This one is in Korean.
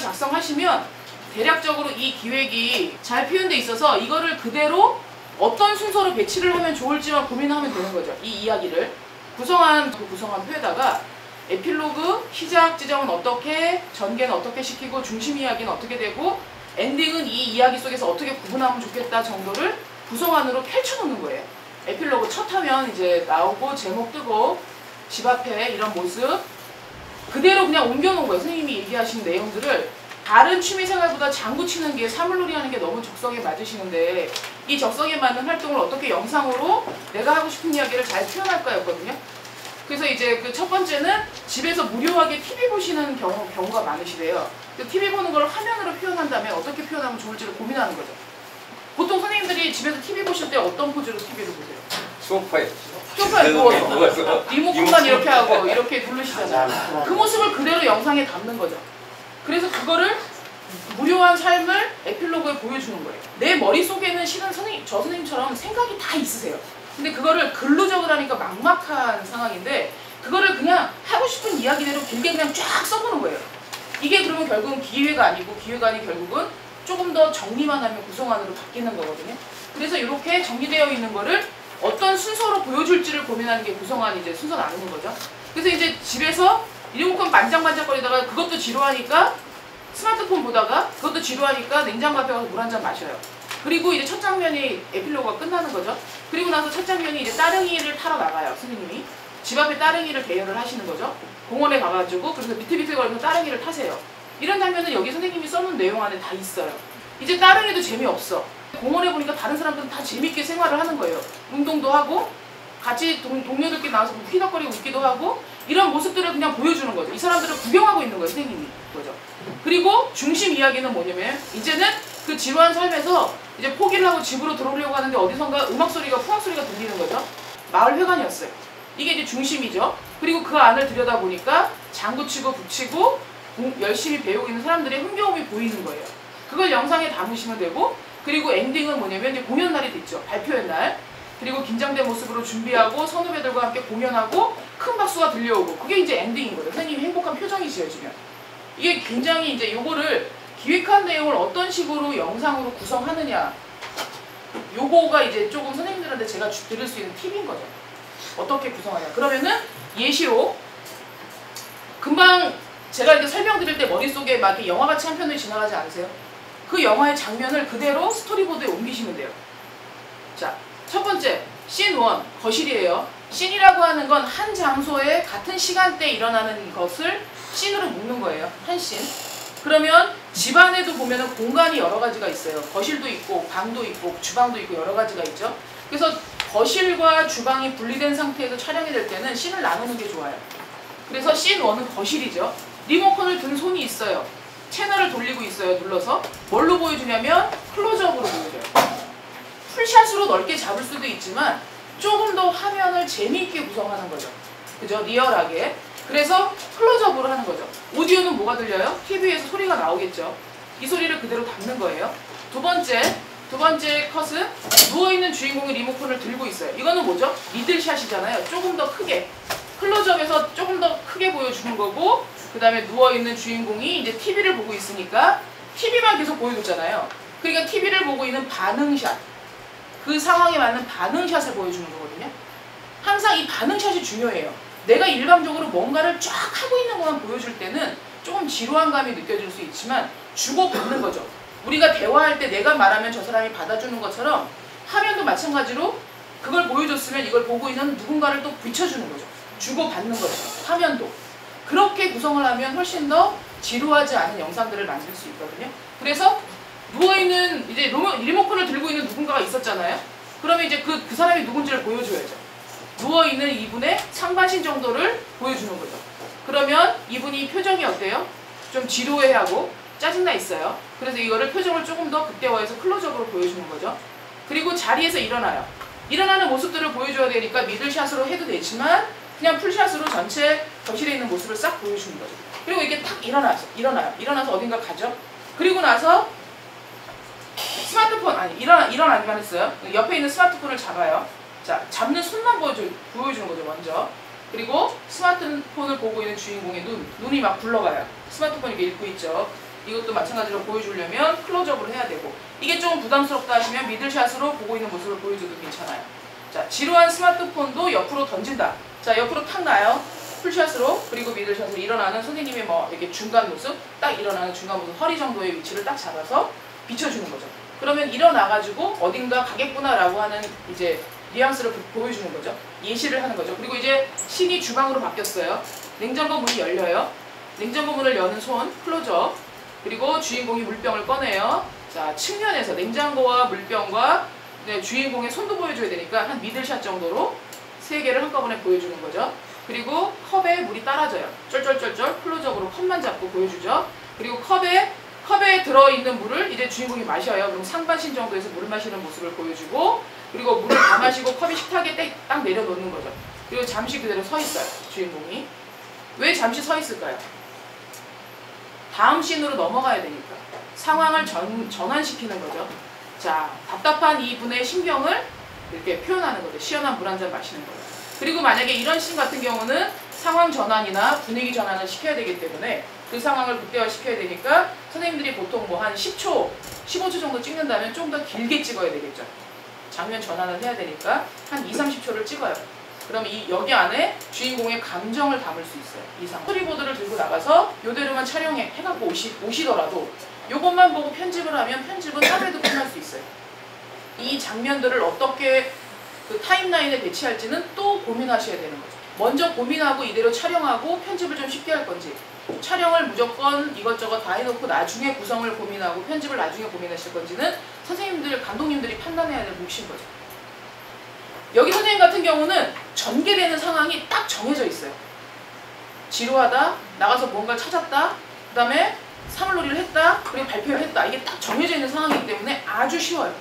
작성하시면 대략적으로 이 기획이 잘 표현돼 있어서 이거를 그대로 어떤 순서로 배치를 하면 좋을지만 고민하면 되는 거죠. 이 이야기를 구성한 표에다가 에필로그, 시작 지점은 어떻게, 전개는 어떻게 시키고 중심 이야기는 어떻게 되고 엔딩은 이 이야기 속에서 어떻게 구분하면 좋겠다 정도를 구성안으로 펼쳐놓는 거예요. 에필로그 첫 하면 이제 나오고 제목 뜨고 집 앞에 이런 모습 그대로 그냥 옮겨놓은 거예요. 선생님이 얘기하신 내용들을 다른 취미생활보다 장구 치는 게 사물놀이 하는 게 너무 적성에 맞으시는데 이 적성에 맞는 활동을 어떻게 영상으로 내가 하고 싶은 이야기를 잘 표현할까였거든요. 그래서 이제 그 첫 번째는 집에서 무료하게 TV 보시는 경우가 많으시대요. 그 TV 보는 걸 화면으로 표현한다면 어떻게 표현하면 좋을지를 고민하는 거죠. 보통 선생님들이 집에서 TV 보실 때 어떤 포즈로 TV를 보세요? 소파에 누워서 리모컨만 이렇게 하고 이렇게 누르시잖아요. 그 모습을 그대로 영상에 담는 거죠. 그래서 그거를 무료한 삶을 에필로그에 보여주는 거예요. 내 머릿속에는 실은 저 선생님처럼 생각이 다 있으세요. 근데 그거를 글로 적으라니까 막막한 상황인데 그거를 그냥 하고 싶은 이야기대로 길게 그냥 쫙 써보는 거예요. 이게 그러면 결국은 기회가 아니고 기회관이 결국은 조금 더 정리만 하면 구성안으로 바뀌는 거거든요. 그래서 이렇게 정리되어 있는 거를 어떤 순서로 보여줄지를 고민하는 게 구성안이 이제 순서 나누는 거죠. 그래서 이제 집에서 리모컨 반짝반짝거리다가 그것도 지루하니까 스마트폰 보다가 그것도 지루하니까 냉장고 앞에 가서 물 한 잔 마셔요. 그리고 이제 첫 장면이 에필로그가 끝나는 거죠. 그리고 나서 첫 장면이 이제 따릉이를 타러 나가요. 선생님이 집 앞에 따릉이를 대여를 하시는 거죠. 공원에 가가지고 그래서 비틀비틀거리면서 따릉이를 타세요. 이런 장면은 여기 선생님이 써놓은 내용 안에 다 있어요. 이제 따릉이도 재미없어. 공원에 보니까 다른 사람들은 다 재밌게 생활을 하는 거예요. 운동도 하고 같이 동료들끼리 나와서 휘덕거리고 웃기도 하고 이런 모습들을 그냥 보여주는 거죠. 이 사람들을 구경하고 있는 거예요. 선생님이 거죠. 그리고 중심 이야기는 뭐냐면 이제는 그 지루한 삶에서 이제 포기를 하고 집으로 들어오려고 하는데 어디선가 음악 소리가 풍악 소리가 들리는 거죠. 마을 회관이었어요. 이게 이제 중심이죠. 그리고 그 안을 들여다보니까 장구치고 북치고 열심히 배우고 있는 사람들의 흥겨움이 보이는 거예요. 그걸 영상에 담으시면 되고 그리고 엔딩은 뭐냐면 이제 공연 날이 됐죠. 발표회 날. 그리고 긴장된 모습으로 준비하고 선후배들과 함께 공연하고 큰 박수가 들려오고 그게 이제 엔딩인 거예요. 선생님이 행복한 표정이 지어지면. 이게 굉장히 이제 요거를 기획한 내용을 어떤 식으로 영상으로 구성하느냐 요거가 이제 조금 선생님들한테 제가 드릴 수 있는 팁인 거죠. 어떻게 구성하냐. 그러면은 예시로 금방 제가 이렇게 설명드릴 때 머릿속에 막 이렇게 영화같이 한 편을 지나가지 않으세요? 그 영화의 장면을 그대로 스토리보드에 옮기시면 돼요. 자, 첫 번째 씬 1 거실이에요. 씬이라고 하는 건 한 장소에 같은 시간대에 일어나는 것을 씬으로 묶는 거예요. 한 씬. 그러면 집안에도 보면은 공간이 여러 가지가 있어요. 거실도 있고 방도 있고 주방도 있고 여러 가지가 있죠. 그래서 거실과 주방이 분리된 상태에서 촬영이 될 때는 씬을 나누는 게 좋아요. 그래서 씬 1은 거실이죠. 리모컨을 든 손이 있어요. 채널을 돌리고 있어요. 눌러서. 뭘로 보여주냐면 클로즈업으로 보여줘요. 풀샷으로 넓게 잡을 수도 있지만 조금 더 화면을 재미있게 구성하는 거죠. 그죠? 리얼하게. 그래서 클로즈업으로 하는 거죠. 오디오는 뭐가 들려요? TV에서 소리가 나오겠죠. 이 소리를 그대로 담는 거예요. 두 번째 컷은 누워있는 주인공이 리모컨을 들고 있어요. 이거는 뭐죠? 미들샷이잖아요. 조금 더 크게. 클로즈업에서 조금 더 크게 보여주는 거고 그 다음에 누워있는 주인공이 이제 TV를 보고 있으니까 TV만 계속 보여줬잖아요. 그러니까 TV를 보고 있는 반응샷. 그 상황에 맞는 반응샷을 보여주는 거거든요. 항상 이 반응샷이 중요해요. 내가 일방적으로 뭔가를 쫙 하고 있는 것만 보여줄 때는 조금 지루한 감이 느껴질 수 있지만 주고받는 거죠. 우리가 대화할 때 내가 말하면 저 사람이 받아주는 것처럼 화면도 마찬가지로 그걸 보여줬으면 이걸 보고 있는 누군가를 또 비춰주는 거죠. 주고받는 거죠. 화면도. 그렇게 구성을 하면 훨씬 더 지루하지 않은 영상들을 만들 수 있거든요. 그래서 누워있는 이제 리모컨을 들고 있는 누군가가 있었잖아요. 그러면 이제 그 사람이 누군지를 보여줘야죠. 누워있는 이분의 상반신 정도를 보여주는 거죠. 그러면 이분이 표정이 어때요? 좀 지루해하고 짜증나 있어요. 그래서 이거를 표정을 조금 더 극대화해서 클로즈업으로 보여주는 거죠. 그리고 자리에서 일어나요. 일어나는 모습들을 보여줘야 되니까 미들샷으로 해도 되지만 그냥 풀샷으로 전체 거실에 있는 모습을 싹 보여주는 거죠. 그리고 이렇게 탁 일어나요. 일어나서 어딘가 가죠. 그리고 나서 스마트폰, 일어나기만 했어요. 옆에 있는 스마트폰을 잡아요. 자, 잡는 손만 보여주는 거죠, 먼저. 그리고 스마트폰을 보고 있는 주인공의 눈이 막 굴러가요. 스마트폰 이렇게 읽고 있죠. 이것도 마찬가지로 보여주려면 클로즈업으로 해야 되고, 이게 좀 부담스럽다 하시면 미들샷으로 보고 있는 모습을 보여줘도 괜찮아요. 자, 지루한 스마트폰도 옆으로 던진다. 자, 옆으로 탁 놔요. 풀샷으로. 그리고 미들샷으로 일어나는 선생님의 뭐 이렇게 중간 모습, 딱 일어나는 중간 모습, 허리 정도의 위치를 딱 잡아서 비춰주는 거죠. 그러면 일어나가지고 어딘가 가겠구나라고 하는 이제 뉘앙스를 보여주는 거죠. 예시를 하는 거죠. 그리고 이제 신이 주방으로 바뀌었어요. 냉장고 문이 열려요. 냉장고 문을 여는 손, 클로즈업. 그리고 주인공이 물병을 꺼내요. 자, 측면에서 냉장고와 물병과 주인공의 손도 보여줘야 되니까 한 미들샷 정도로 3개를 한꺼번에 보여주는 거죠. 그리고 컵에 물이 따라져요. 쩔쩔쩔쩔 클로즈업으로 컵만 잡고 보여주죠. 그리고 컵에 들어있는 물을 이제 주인공이 마셔요. 그럼 상반신 정도에서 물을 마시는 모습을 보여주고, 그리고 물을 다 마시고 컵이 식탁에 딱 내려놓는 거죠. 그리고 잠시 그대로 서 있어요. 주인공이. 왜 잠시 서 있을까요? 다음 씬으로 넘어가야 되니까. 상황을 전환시키는 거죠. 자, 답답한 이분의 심경을 이렇게 표현하는 거죠. 시원한 물 한 잔 마시는 거예요. 그리고 만약에 이런 씬 같은 경우는 상황 전환이나 분위기 전환을 시켜야 되기 때문에 그 상황을 극대화시켜야 되니까 선생님들이 보통 뭐 한 10초, 15초 정도 찍는다면 좀 더 길게 찍어야 되겠죠. 장면 전환을 해야 되니까 한 2, 30초를 찍어요. 그럼 여기 안에 주인공의 감정을 담을 수 있어요. 이 상황. 스토리보드를 들고 나가서 요대로만 촬영해갖고 오시더라도 요것만 보고 편집을 하면 편집은 하루에도 끝날 수 있어요. 이 장면들을 어떻게 그 타임라인에 배치할지는 또 고민하셔야 되는 거죠. 먼저 고민하고 이대로 촬영하고 편집을 좀 쉽게 할 건지, 촬영을 무조건 이것저것 다 해놓고 나중에 구성을 고민하고 편집을 나중에 고민하실 건지는 선생님들, 감독님들이 판단해야 될 몫인 거죠. 여기 선생님 같은 경우는 전개되는 상황이 딱 정해져 있어요. 지루하다, 나가서 뭔가를 찾았다, 그 다음에 사물놀이를 했다, 그리고 발표를 했다. 이게 딱 정해져 있는 상황이기 때문에 아주 쉬워요.